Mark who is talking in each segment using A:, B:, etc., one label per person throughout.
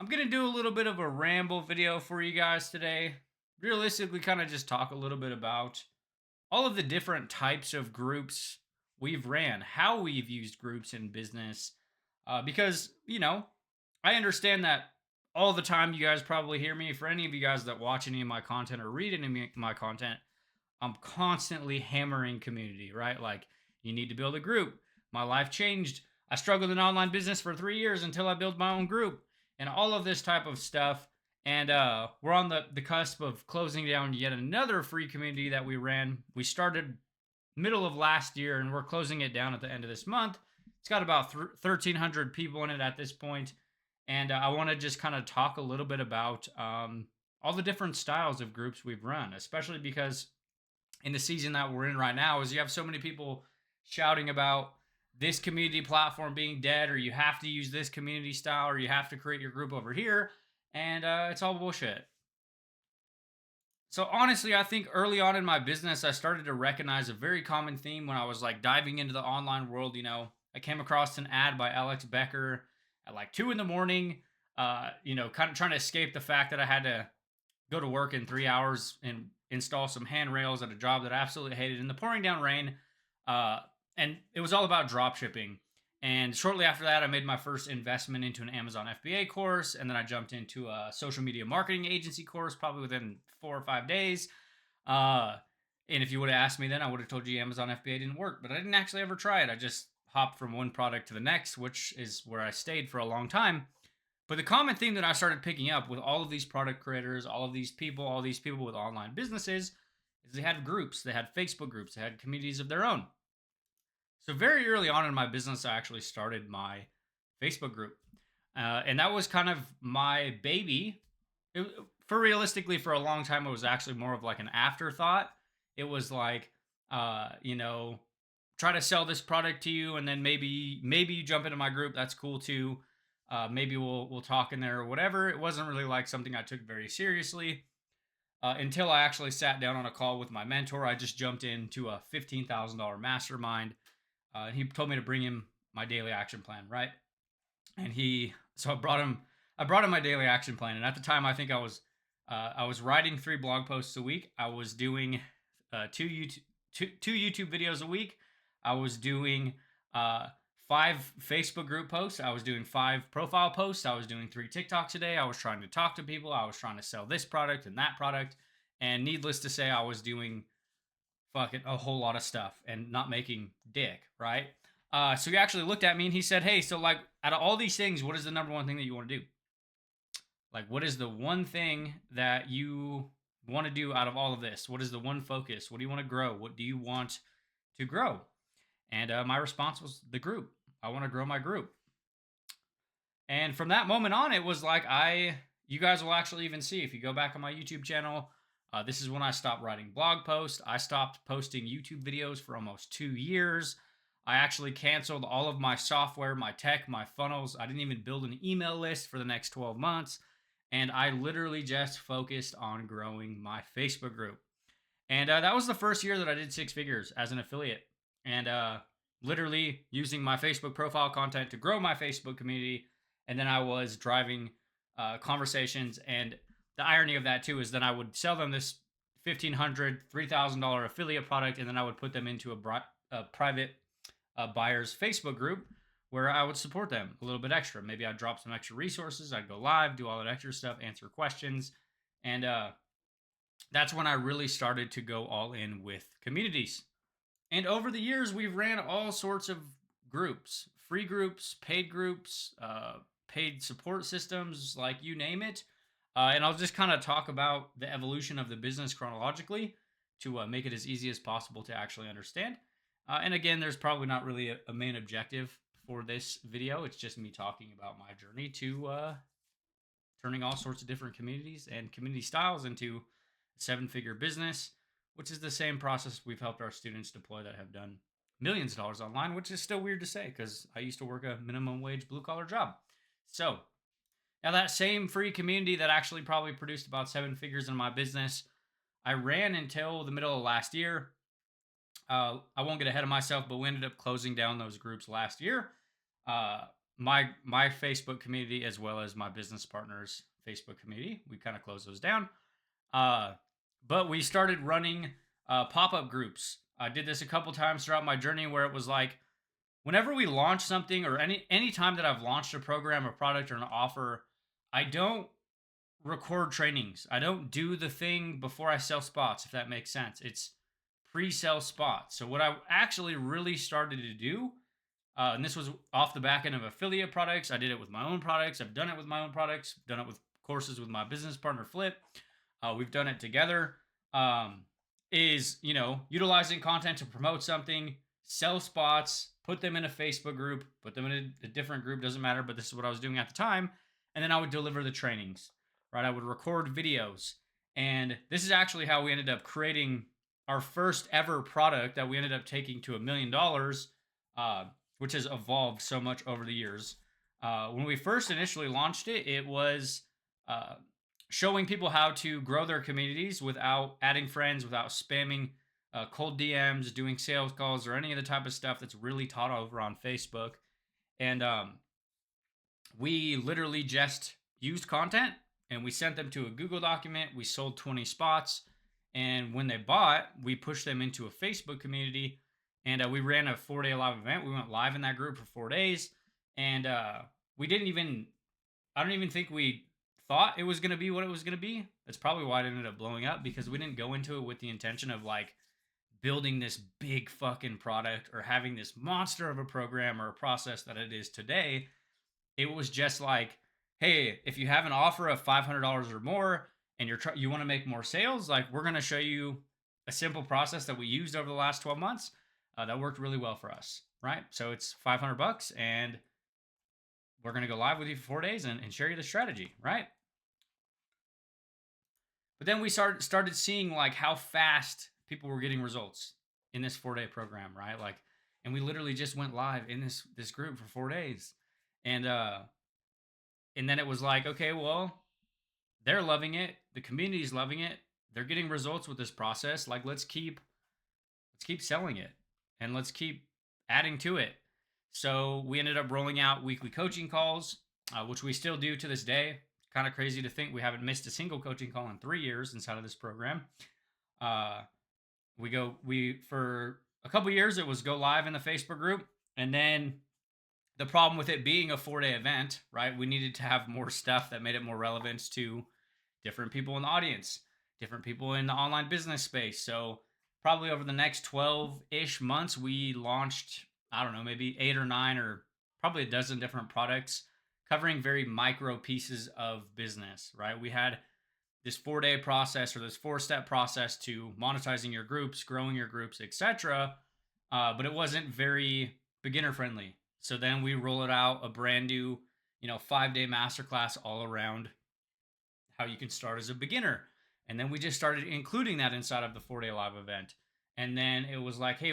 A: I'm going to do a little bit of a ramble video for you guys today. Realistically, kind of just talk a little bit about all of the different types of groups we've ran, how we've used groups in business. Because, I understand that all the time you guys probably hear me. For any of you guys that watch any of my content or read any of my content, I'm constantly hammering community, right? Like, you need to build a group. My life changed. I struggled in online business for 3 years until I built my own group and all of this type of stuff. And we're on the cusp of closing down yet another free community that we ran. We started middle of last year and we're closing it down at the end of this month. It's got about 1,300 people in it at this point. And I want to just kind of talk a little bit about all the different styles of groups we've run, especially because in the season that we're in right now is you have so many people shouting about this community platform being dead, or you have to use this community style, or you have to create your group over here, and it's all bullshit. So honestly, I think early on in my business, I started to recognize a very common theme when I was like diving into the online world. I came across an ad by Alex Becker at like 2 in the morning. Kind of trying to escape the fact that I had to go to work in 3 hours and install some handrails at a job that I absolutely hated in the pouring down rain. Uh, and it was all about drop shipping. And shortly after that, I made my first investment into an Amazon FBA course. And then I jumped into a social media marketing agency course probably within 4 or 5 days. Uh, and if you would have asked me then, I would have told you Amazon FBA didn't work. But I didn't actually ever try it. I just hopped from one product to the next, which is where I stayed for a long time. But the common theme that I started picking up with all of these product creators, all these people with online businesses, is they had groups. They had Facebook groups. They had communities of their own. So very early on in my business, I actually started my Facebook group, and that was kind of my baby. For realistically, for a long time, it was actually more of like an afterthought. It was like, try to sell this product to you, and then maybe you jump into my group. That's cool too. Maybe we'll talk in there or whatever. It wasn't really like something I took very seriously until I actually sat down on a call with my mentor. I just jumped into a $15,000 mastermind. He told me to bring him my daily action plan, right? And so I brought him my daily action plan. And at the time, I was writing 3 blog posts a week. I was doing two YouTube videos a week. I was doing 5 Facebook group posts. I was doing 5 profile posts. I was doing 3 TikToks a day. I was trying to talk to people. I was trying to sell this product and that product. And needless to say, I was doing fucking a whole lot of stuff and not making dick, right? So he actually looked at me and he said, "Hey, so like out of all these things, what is the number one thing that you want to do? Like, what is the one thing that you want to do out of all of this? What is the one focus? What do you want to grow? What do you want to grow?" And my response was the group. I want to grow my group. And from that moment on, it was like you guys will actually even see if you go back on my YouTube channel. This is when I stopped writing blog posts. I stopped posting YouTube videos for almost 2 years. I actually canceled all of my software, my tech, my funnels. I didn't even build an email list for the next 12 months. And I literally just focused on growing my Facebook group. And that was the first year that I did 6 figures as an affiliate. And literally using my Facebook profile content to grow my Facebook community. And then I was driving conversations. And the irony of that too is then I would sell them this $1,500, $3,000 affiliate product, and then I would put them into a private buyer's Facebook group where I would support them a little bit extra. Maybe I'd drop some extra resources. I'd go live, do all that extra stuff, answer questions, and that's when I really started to go all in with communities. And over the years, we've ran all sorts of groups, free groups, paid support systems, like you name it. And I'll just kind of talk about the evolution of the business chronologically to make it as easy as possible to actually understand. And again, there's probably not really a main objective for this video. It's just me talking about my journey to turning all sorts of different communities and community styles into a 7-figure business, which is the same process we've helped our students deploy that have done millions of dollars online, which is still weird to say because I used to work a minimum wage blue collar job. So now that same free community that actually probably produced about 7 figures in my business, I ran until the middle of last year. I won't get ahead of myself, but we ended up closing down those groups last year. my Facebook community as well as my business partners Facebook community. We kind of closed those down. Uh, but we started running pop-up groups. I did this a couple times throughout my journey where it was like whenever we launch something or any time that I've launched a program, a product, or an offer, I don't record trainings. I don't do the thing before I sell spots, if that makes sense. It's pre-sell spots. So what I actually really started to do, and this was off the back end of affiliate products. I did it with my own products. I've done it with my own products. Done it with courses with my business partner Flip. We've done it together. Is utilizing content to promote something, sell spots, put them in a Facebook group, put them in a different group, doesn't matter. But this is what I was doing at the time, and then I would deliver the trainings. Right, I would record videos, and this is actually how we ended up creating our first ever product that we ended up taking to $1 million, which has evolved so much over the years. When we first initially launched it, it was uh, showing people how to grow their communities without adding friends, without spamming cold DMs, doing sales calls, or any of the type of stuff that's really taught over on Facebook. And we literally just used content and we sent them to a Google document. We sold 20 spots. And when they bought, we pushed them into a Facebook community. And we ran a 4-day live event. We went live in that group for 4 days. And we didn't even, I don't even think we thought it was going to be what it was going to be. That's probably why it ended up blowing up, because we didn't go into it with the intention of like building this big fucking product or having this monster of a program or a process that it is today. It was just like, hey, if you have an offer of $500 or more and you want to make more sales, like we're going to show you a simple process that we used over the last 12 months that worked really well for us, right? So it's $500 and we're going to go live with you for 4 days and share you the strategy, right? But then we started seeing like how fast people were getting results in this 4-day program, right? Like, and we literally just went live in this group for 4 days. And then it was like, okay, well, they're loving it. The community's loving it. They're getting results with this process. Like, let's keep selling it and let's keep adding to it. So we ended up rolling out weekly coaching calls, which we still do to this day. Kind of crazy to think we haven't missed a single coaching call in 3 years inside of this program. We for a couple years it was go live in the Facebook group, and then the problem with it being a 4-day event, right? We needed to have more stuff that made it more relevant to different people in the audience, different people in the online business space. So probably over the next 12-ish months, we launched, I don't know, maybe 8 or 9 or probably a dozen different products covering very micro pieces of business, right? We had this 4-day process or this 4-step process to monetizing your groups, growing your groups, etc. But it wasn't very beginner friendly. So then we roll it out a brand new, 5-day masterclass all around how you can start as a beginner. And then we just started including that inside of the 4-day live event. And then it was like, hey,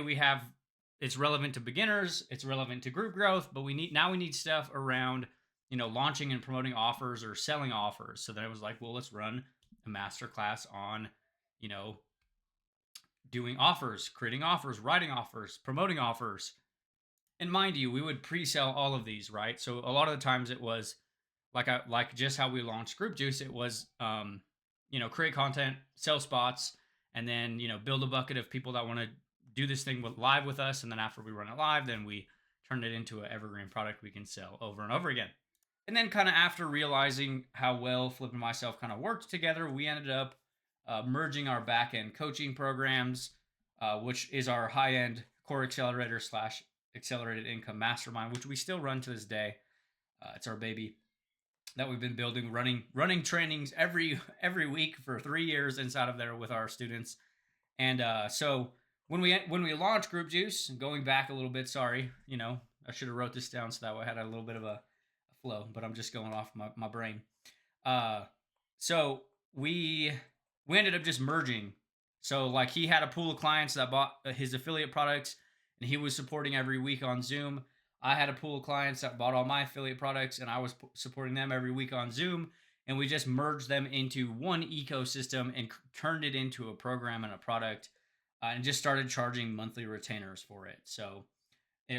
A: it's relevant to beginners, it's relevant to group growth, but we need stuff around, launching and promoting offers or selling offers. So then it was like, well, let's run a masterclass on, doing offers, creating offers, writing offers, promoting offers. And mind you, we would pre-sell all of these, right? So a lot of the times it was like just how we launched Group Juice. It was, create content, sell spots, and then build a bucket of people that want to do this thing live with us. And then after we run it live, then we turn it into an evergreen product we can sell over and over again. And then kind of after realizing how well Flip and myself kind of worked together, we ended up merging our back-end coaching programs, which is our high-end core accelerator / accelerated income mastermind, which we still run to this day. It's our baby that we've been building, running trainings every week for 3 years inside of there with our students. And so when we launched Group Juice, going back a little bit, sorry, I should have wrote this down so that way I had a little bit of a flow, but I'm just going off my brain. So we ended up just merging. So like he had a pool of clients that bought his affiliate products and he was supporting every week on Zoom. I had a pool of clients that bought all my affiliate products and I was supporting them every week on Zoom. And we just merged them into one ecosystem and turned it into a program and a product, and just started charging monthly retainers for it. So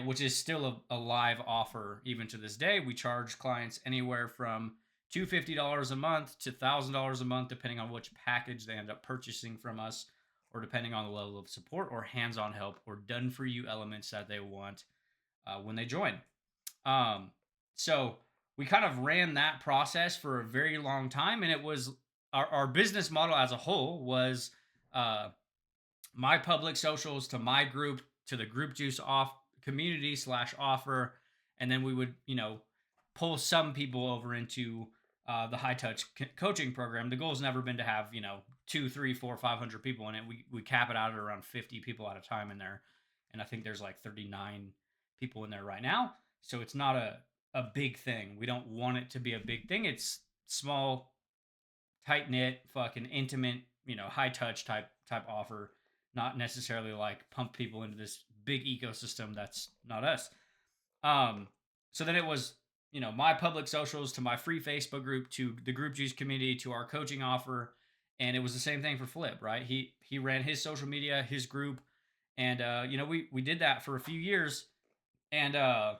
A: which is still a live offer even to this day. We charge clients anywhere from $250 a month to $1,000 a month, depending on which package they end up purchasing from us, or depending on the level of support or hands-on help or done-for-you elements that they want when they join. So we kind of ran that process for a very long time, and it was our business model as a whole was uh, my public socials to my group to the group juice off community slash offer, and then we would pull some people over into the high touch coaching program. The goal's never been to have 2, 3, 4, 500 people in it. We cap it out at around 50 people at a time in there, and I think there's like 39 people in there right now. So it's not a big thing. We don't want it to be a big thing. It's small, tight knit, fucking intimate, high touch type offer, not necessarily like pump people into this big ecosystem. That's not us. So then it was, my public socials to my free Facebook group to the group juice community to our coaching offer, and it was the same thing for Flip, right? He ran his social media, his group, and we did that for a few years, and a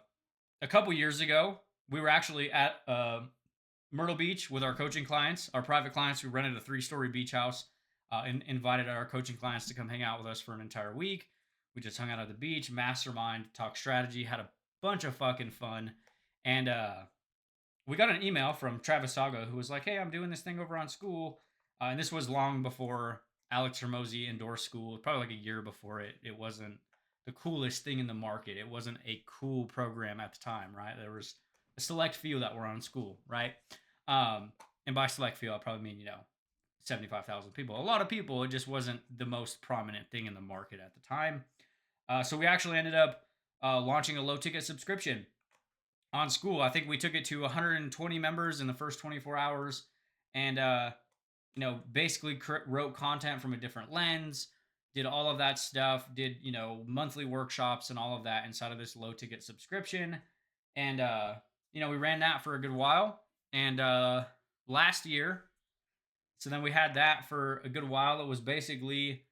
A: couple years ago we were actually at Myrtle Beach with our coaching clients, our private clients. We rented a 3-story beach house and invited our coaching clients to come hang out with us for an entire week. We just hung out at the beach, mastermind, talked strategy, had a bunch of fucking fun. And we got an email from Travis Saga who was like, hey, I'm doing this thing over on Skool. And this was long before Alex Hermosi endorsed Skool, probably like a year before it. It wasn't the coolest thing in the market. It wasn't a cool program at the time, right? There was a select few that were on Skool, right? And by select few, I probably mean, 75,000 people. A lot of people. It just wasn't the most prominent thing in the market at the time. So we actually ended up launching a low ticket subscription on Skool. I think we took it to 120 members in the first 24 hours, and basically wrote content from a different lens, did all of that stuff, did monthly workshops and all of that inside of this low ticket subscription, and we ran that for a good while. And last year, so then we had that for a good while. It was basically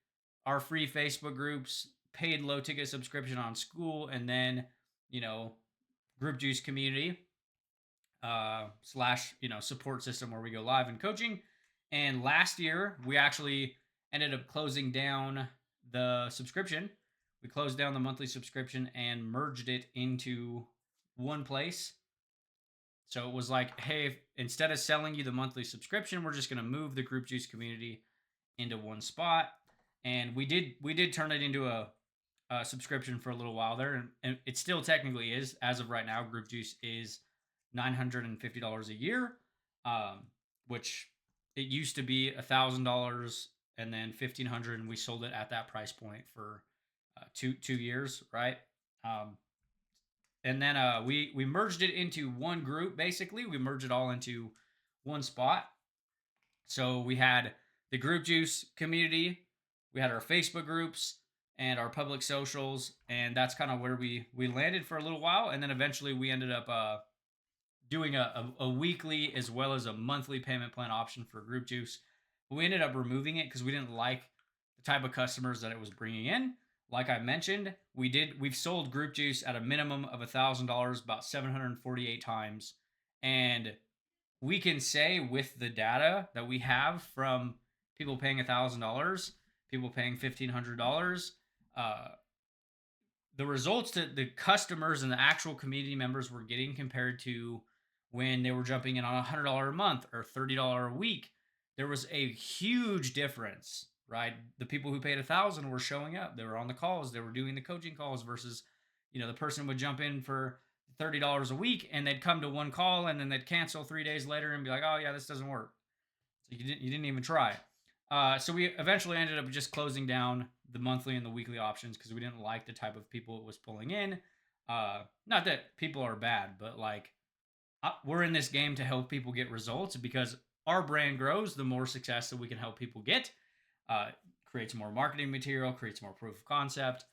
A: our free Facebook groups, paid low ticket subscription on Skool, and then group juice community slash support system where we go live in coaching. And last year we actually ended up closing down the subscription. We closed down the monthly subscription and merged it into one place. So it was like, hey, instead of selling you the monthly subscription, we're just going to move the group juice community into one spot. And we did turn it into a subscription for a little while there, and it still technically is. As of right now, group juice is $950 a year, which it used to be $1,000 and then $1,500, and we sold it at that price point for 2 years, right? And then we merged it into one group. Basically, we merged it all into one spot. So we had the group juice community, we had our Facebook groups, and our public socials, and that's kind of where we landed for a little while. And then eventually we ended up doing a weekly as well as a monthly payment plan option for group juice. But we ended up removing it because we didn't like the type of customers that it was bringing in. Like I mentioned, we've sold group juice at a minimum of $1,000 about 748 times, and we can say with the data that we have from people paying $1,000, people paying $1,500, the results that the customers and the actual community members were getting compared to when they were jumping in on $100 a month or $30 a week, there was a huge difference, right? The people who paid $1,000 were showing up. They were on the calls. They were doing the coaching calls versus, the person would jump in for $30 a week and they'd come to one call and then they'd cancel 3 days later and be like, oh yeah, this doesn't work. So you didn't even try. So we eventually ended up just closing down the monthly and the weekly options because we didn't like the type of people it was pulling in. Not that people are bad, but like we're in this game to help people get results because our brand grows, the more success that we can help people get. Creates more marketing material, creates more proof of concept.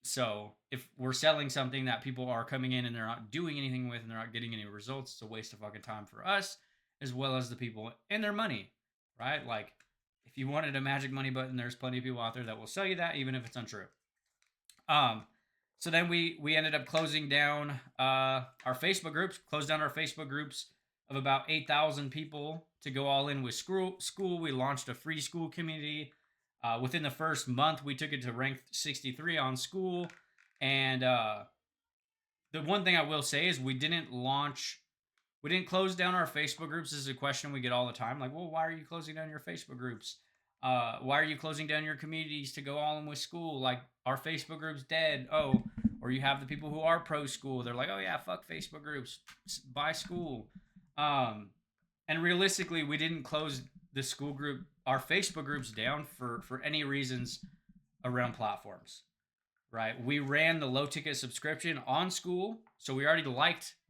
A: So if we're selling something that people are coming in and they're not doing anything with and they're not getting any results, it's a waste of fucking time for us as well as the people and their money, right? Like if you wanted a magic money button, there's plenty of people out there that will sell you that even if it's untrue. So then we ended up closing down our Facebook groups, closed down our Facebook groups of about 8,000 people to go all in with Skool. We launched a free Skool community. Within the first month, we took it to rank 63 on Skool. And the one thing I will say is we didn't close down our Facebook groups. This is a question we get all the time. Like, well, why are you closing down your Facebook groups? Why are you closing down your communities to go all in with Skool? Like, our Facebook group's dead. Oh, or you have the people who are pro Skool. They're like, oh yeah, fuck Facebook groups, buy Skool. And realistically, we didn't close the Skool group, our Facebook groups down for any reasons around platforms, right? We ran the low ticket subscription on Skool, so we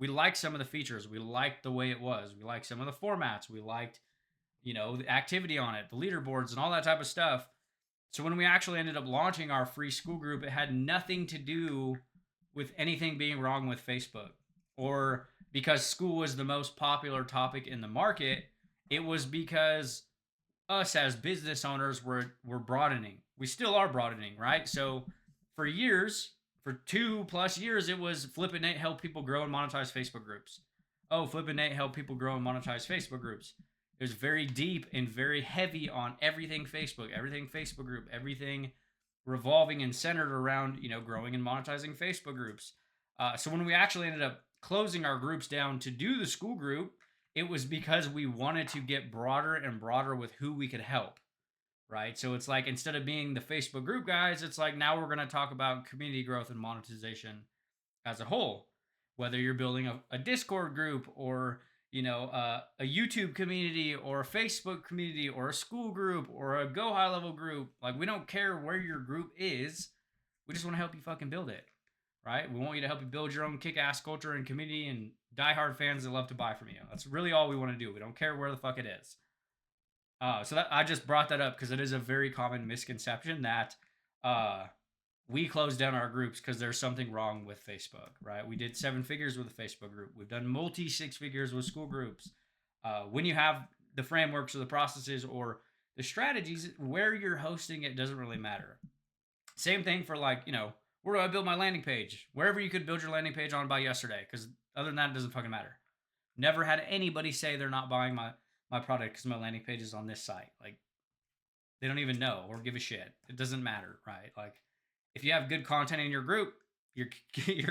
A: liked some of the features. We liked the way it was. We liked some of the formats. We liked, the activity on it, the leaderboards, and all that type of stuff. So when we actually ended up launching our free Skool group, it had nothing to do with anything being wrong with Facebook or because Skool was the most popular topic in the market. It was because us as business owners were broadening. We still are broadening, right? So for years, for 2+ years, it was Flip and Nate help people grow and monetize Facebook groups. Oh, Flip and Nate help people grow and monetize Facebook groups. It was very deep and very heavy on everything Facebook group, everything revolving and centered around, growing and monetizing Facebook groups. So when we actually ended up closing our groups down to do the Skool group, it was because we wanted to get broader and broader with who we could help, right? So it's like instead of being the Facebook group guys, it's like now we're going to talk about community growth and monetization as a whole. Whether you're building a Discord group or a YouTube community or a Facebook community or a Skool group or a Go High Level group, like we don't care where your group is. We just want to help you fucking build it, right? We want you to help you build your own kick-ass culture and community and diehard fans that love to buy from you. That's really all we want to do. We don't care where the fuck it is. So that I just brought that up because it is a very common misconception that we closed down our groups because there's something wrong with Facebook, right? We did 7 figures with a Facebook group. We've done multi 6 figures with Skool groups. When you have the frameworks or the processes or the strategies, where you're hosting it doesn't really matter. Same thing for like, where do I build my landing page? Wherever you could build your landing page on by yesterday, because other than that, it doesn't fucking matter. Never had anybody say they're not buying my product because my landing page is on this site. Like, they don't even know or give a shit. It doesn't matter, right? Like, if you have good content in your group, your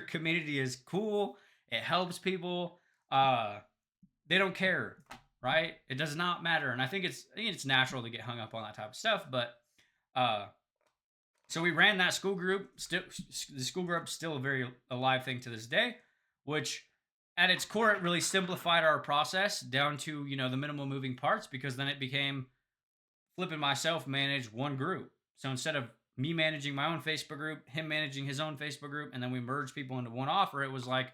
A: community is cool. It helps people. They don't care, right? It does not matter. And I think it's natural to get hung up on that type of stuff. But so we ran that Skool group. The Skool group is still a very alive thing to this day, which at its core, it really simplified our process down to, the minimal moving parts, because then it became Flip and myself manage one group. So instead of me managing my own Facebook group, him managing his own Facebook group, and then we merged people into one offer, it was like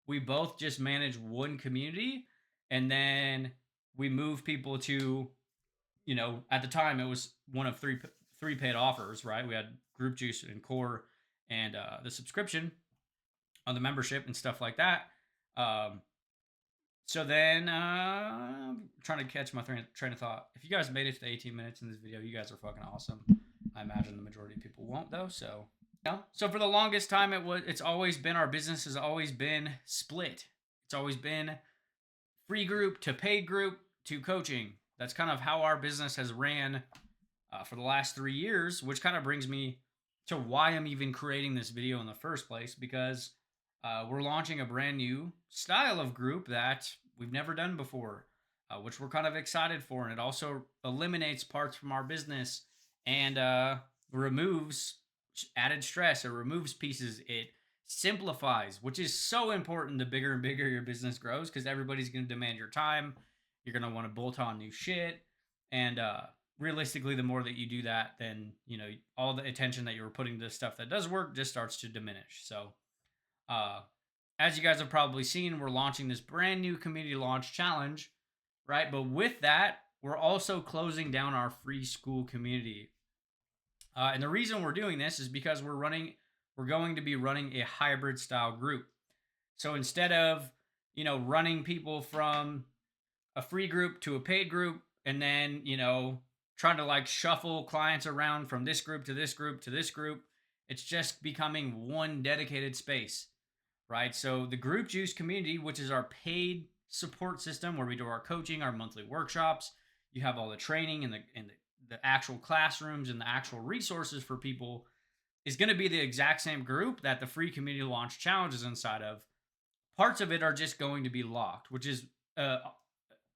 A: we both just manage one community, and then we move people to, at the time it was one of three paid offers, right? We had Group Juice and Core and the subscription on the membership and stuff like that. So then, trying to catch my train of thought. If you guys made it to the 18 minutes in this video, you guys are fucking awesome. I imagine the majority of people won't though. So, so for the longest time, it's always been, our business has always been split. It's always been free group to paid group to coaching. That's kind of how our business has ran for the last 3 years, which kind of brings me to why I'm even creating this video in the first place, because we're launching a brand new style of group that we've never done before, which we're kind of excited for. And it also eliminates parts from our business and removes added stress. It removes pieces. It simplifies, which is so important the bigger and bigger your business grows, because everybody's going to demand your time. You're going to want to bolt on new shit. And realistically, the more that you do that, then, all the attention that you were putting to stuff that does work just starts to diminish. So, as you guys have probably seen, we're launching this brand new community launch challenge, right? But with that, we're also closing down our free Skool community. And the reason we're doing this is because we're going to be running a hybrid style group. So instead of, running people from a free group to a paid group, and then, trying to like shuffle clients around from this group to this group to this group, It's just becoming one dedicated space, right? So the group juice community, which is our paid support system where we do our coaching, our monthly workshops, you have all the training and the actual classrooms and the actual resources for people, is going to be the exact same group that the free community launch challenge is inside of. Parts of it are just going to be locked, which is a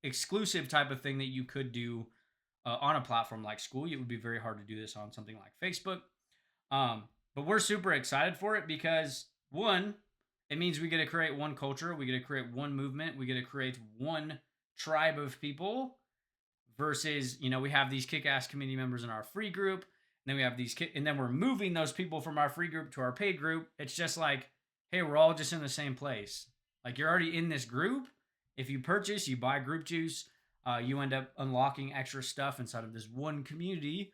A: exclusive type of thing that you could do on a platform like Skool. It would be very hard to do this on something like Facebook. But we're super excited for it because, one, it means we get to create one culture, we get to create one movement, we get to create one tribe of people versus, we have these kick-ass community members in our free group, and then we have and then we're moving those people from our free group to our paid group. It's just like, hey, we're all just in the same place. Like, you're already in this group. If you purchase, you buy group juice, you end up unlocking extra stuff inside of this one community,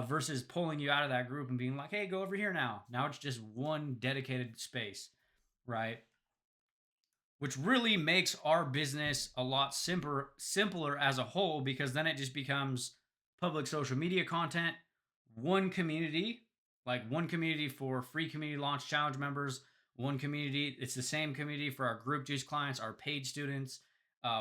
A: versus pulling you out of that group and being like, hey, go over here now. Now it's just one dedicated space, right? Which really makes our business a lot simpler as a whole, because then it just becomes public social media content, one community, like one community for free community launch challenge members, one community. It's the same community for our group juice clients, our paid students,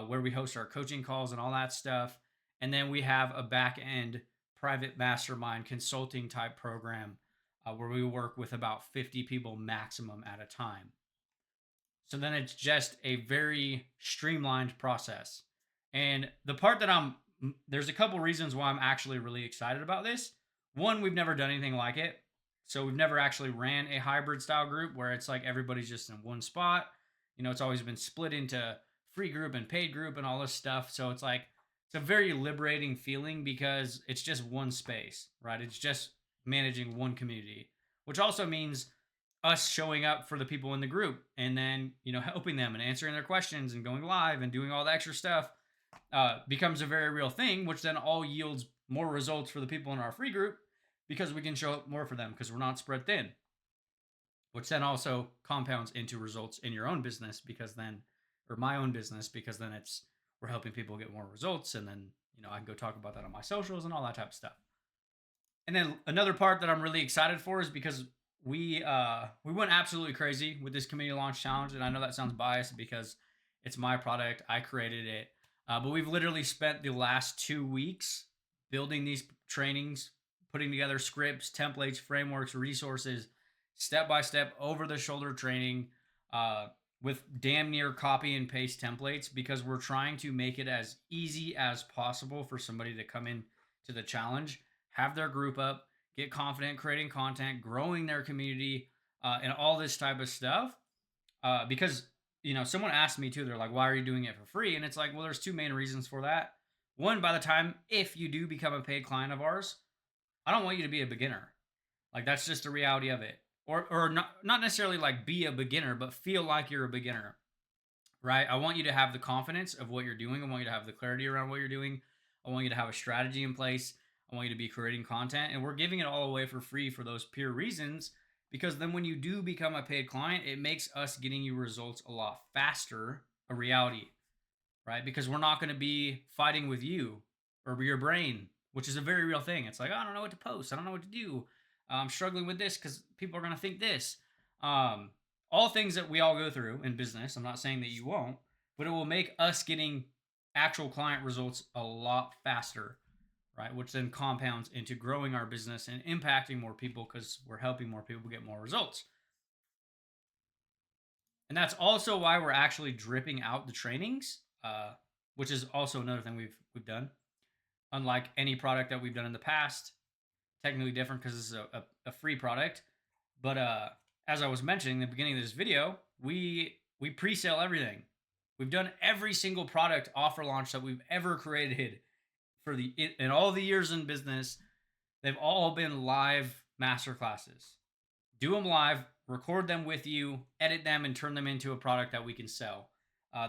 A: where we host our coaching calls and all that stuff. And then we have a back end private mastermind consulting type program, where we work with about 50 people maximum at a time. So then it's just a very streamlined process. And the part that there's a couple reasons why I'm actually really excited about this. One, we've never done anything like it. So we've never actually ran a hybrid style group where it's like everybody's just in one spot. It's always been split into free group and paid group and all this stuff. So it's like, it's a very liberating feeling because it's just one space, right? It's just managing one community, which also means us showing up for the people in the group and then, helping them and answering their questions and going live and doing all the extra stuff, becomes a very real thing, which then all yields more results for the people in our free group because we can show up more for them because we're not spread thin, which then also compounds into results in your own business or my own business, because then we're helping people get more results. And then, I can go talk about that on my socials and all that type of stuff. And then another part that I'm really excited for is because we went absolutely crazy with this community launch challenge. And I know that sounds biased because it's my product. I created it. But we've literally spent the last 2 weeks building these trainings, putting together scripts, templates, frameworks, resources, step-by-step, over-the-shoulder training, with damn near copy and paste templates, because we're trying to make it as easy as possible for somebody to come in to the challenge, have their group up, get confident creating content, growing their community, and all this type of stuff. Because, someone asked me too, they're like, why are you doing it for free? And it's like, well, there's two main reasons for that. One, by the time, if you do become a paid client of ours, I don't want you to be a beginner. Like, that's just the reality of it. Or not necessarily like be a beginner, but feel like you're a beginner, right? I want you to have the confidence of what you're doing. I want you to have the clarity around what you're doing. I want you to have a strategy in place. I want you to be creating content, and we're giving it all away for free for those pure reasons, because then when you do become a paid client, it makes us getting you results a lot faster a reality, right? Because we're not going to be fighting with you or your brain, which is a very real thing. It's like, I don't know what to post. I don't know what to do. I'm struggling with this because people are going to think this. All things that we all go through in business. I'm not saying that you won't, but it will make us getting actual client results a lot faster, right? Which then compounds into growing our business and impacting more people because we're helping more people get more results. And that's also why we're actually dripping out the trainings, which is also another thing we've done. Unlike any product that we've done in the past, technically different because this is a free product. But as I was mentioning in the beginning of this video, we pre-sale everything. We've done every single product offer launch that we've ever created in all the years in business. They've all been live masterclasses. Do them live, record them with you, edit them, and turn them into a product that we can sell.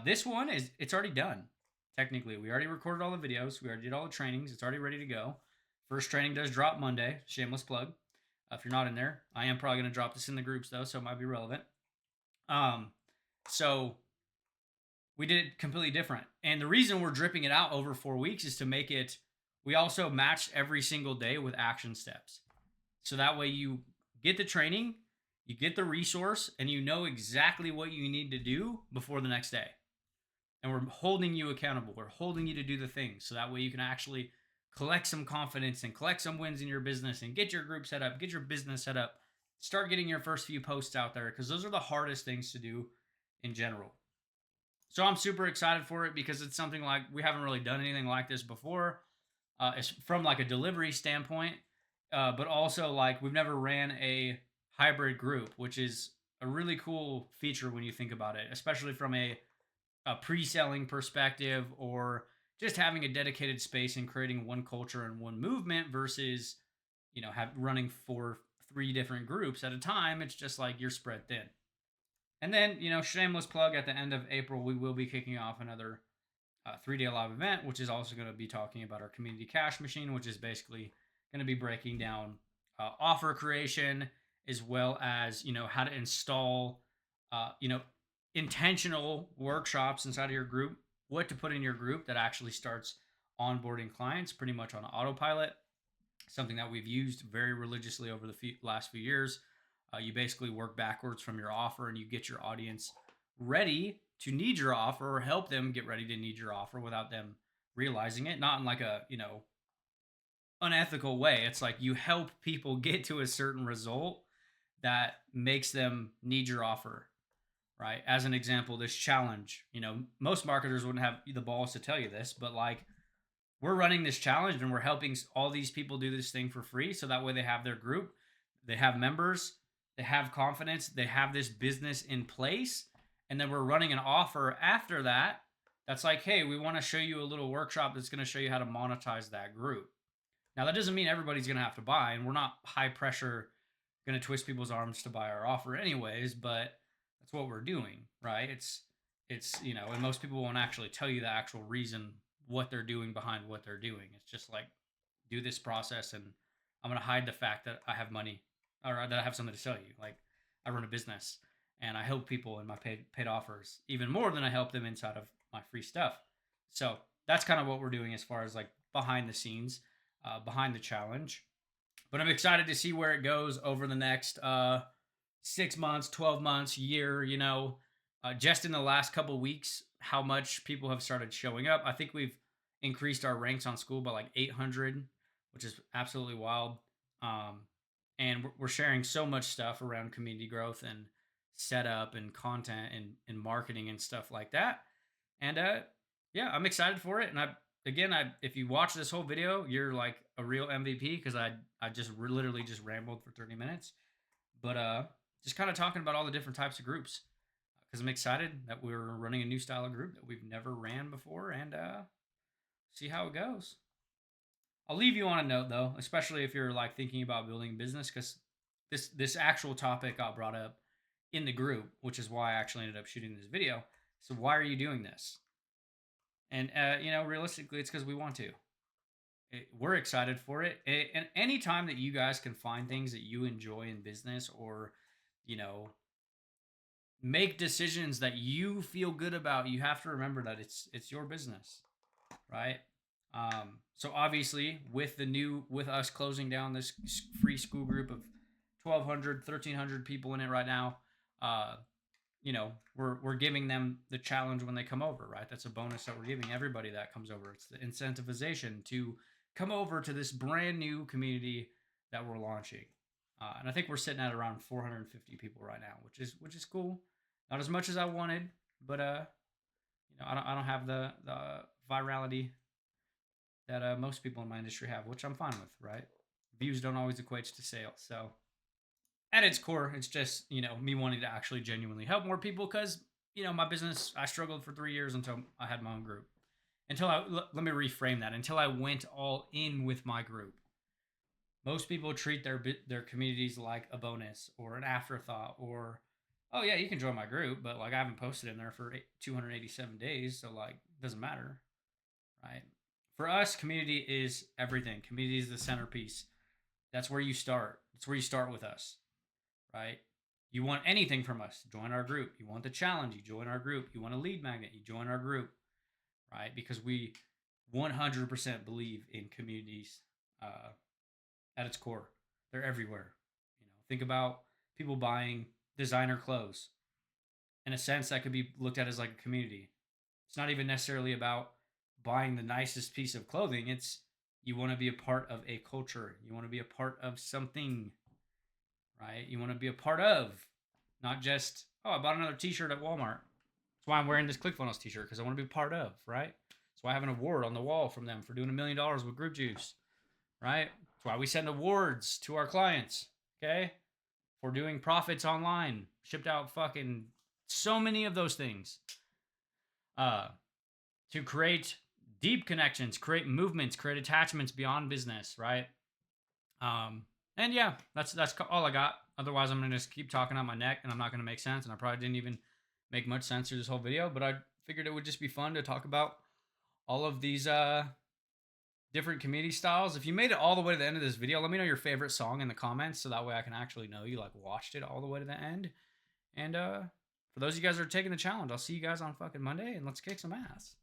A: This one it's already done. Technically, we already recorded all the videos. We already did all the trainings. It's already ready to go. First training does drop Monday. Shameless plug. If you're not in there, I am probably going to drop this in the groups though, so it might be relevant. So we did it completely different. And the reason we're dripping it out over 4 weeks is to make it, we also match every single day with action steps. So that way you get the training, you get the resource, and you know exactly what you need to do before the next day. And we're holding you accountable. We're holding you to do the things so that way you can actually collect some confidence and collect some wins in your business and get your group set up, get your business set up, start getting your first few posts out there because those are the hardest things to do in general. So I'm super excited for it because it's something like we haven't really done anything like this before. It's from like a delivery standpoint, but also like we've never ran a hybrid group, which is a really cool feature when you think about it, especially from a pre-selling perspective or just having a dedicated space and creating one culture and one movement versus running for three different groups at a time. It's just like you're spread thin. And then shameless plug, at the end of April we will be kicking off another 3-day live event, which is also going to be talking about our community cash machine, which is basically going to be breaking down offer creation as well as how to install intentional workshops inside of your group, what to put in your group that actually starts onboarding clients pretty much on autopilot. Something that we've used very religiously over the last few years. You basically work backwards from your offer and you get your audience ready to need your offer or help them get ready to need your offer without them realizing it. Not in like a, unethical way. It's like you help people get to a certain result that makes them need your offer, right? As an example, this challenge, most marketers wouldn't have the balls to tell you this, but like we're running this challenge and we're helping all these people do this thing for free. So that way they have their group, they have members, they have confidence, they have this business in place. And then we're running an offer after that. That's like, hey, we want to show you a little workshop that's going to show you how to monetize that group. Now, that doesn't mean everybody's going to have to buy, and we're not high pressure going to twist people's arms to buy our offer anyways, but that's what we're doing, right? It's and most people won't actually tell you the actual reason what they're doing behind what they're doing. It's just like, do this process and I'm going to hide the fact that I have money or that I have something to sell you. Like, I run a business and I help people in my paid offers even more than I help them inside of my free stuff. So that's kind of what we're doing as far as like behind the scenes, behind the challenge. But I'm excited to see where it goes over the next 6 months, 12 months, year, just in the last couple weeks, how much people have started showing up. I think we've increased our ranks on Skool by like 800, which is absolutely wild. And we're sharing so much stuff around community growth and setup and content and marketing and stuff like that. And yeah, I'm excited for it. And if you watch this whole video, you're like a real MVP because I just literally just rambled for 30 minutes. But just kind of talking about all the different types of groups because I'm excited that we're running a new style of group that we've never ran before and see how it goes. I'll leave you on a note though, especially if you're like thinking about building a business, because this actual topic got brought up in the group, which is why I actually ended up shooting this video. So why are you doing this? And realistically, it's because we want to. We're excited for it. And anytime that you guys can find things that you enjoy in business, or make decisions that you feel good about, you have to remember that it's your business, right? So obviously with us closing down this free Skool group of 1,200, 1,300 people in it right now, we're giving them the challenge when they come over, right? That's a bonus that we're giving everybody that comes over. It's the incentivization to come over to this brand new community that we're launching. And I think we're sitting at around 450 people right now, which is cool. Not as much as I wanted, but I don't have the virality that most people in my industry have, which I'm fine with, right? Views don't always equate to sales. So at its core, it's just, me wanting to actually genuinely help more people because, my business, I struggled for 3 years until I had my own group. Let me reframe that, until I went all in with my group. Most people treat their communities like a bonus or an afterthought, or, oh yeah, you can join my group, but like I haven't posted in there for 287 days, so like it doesn't matter, right? For us, community is everything. Community is the centerpiece. That's where you start. That's where you start with us, right? You want anything from us, join our group. You want the challenge, you join our group. You want a lead magnet, you join our group, right? Because we 100% believe in communities at its core. They're everywhere. Think about people buying designer clothes. In a sense, that could be looked at as like a community. It's not even necessarily about buying the nicest piece of clothing. It's you want to be a part of a culture. You want to be a part of something, right? You want to be a part of, not just, oh, I bought another T-shirt at Walmart. That's why I'm wearing this ClickFunnels T-shirt because I want to be a part of, right? That's why I have an award on the wall from them for doing $1 million with Group Juice, right? That's why we send awards to our clients, okay, for doing profits online, shipped out fucking so many of those things, to create deep connections, create movements, create attachments beyond business, right? And yeah, that's all I got. Otherwise, I'm gonna just keep talking on my neck, and I'm not gonna make sense. And I probably didn't even make much sense through this whole video, but I figured it would just be fun to talk about all of these different community styles. If you made it all the way to the end of this video, let me know your favorite song in the comments, so that way I can actually know you like watched it all the way to the end. And for those of you guys that are taking the challenge, I'll see you guys on fucking Monday, and let's kick some ass.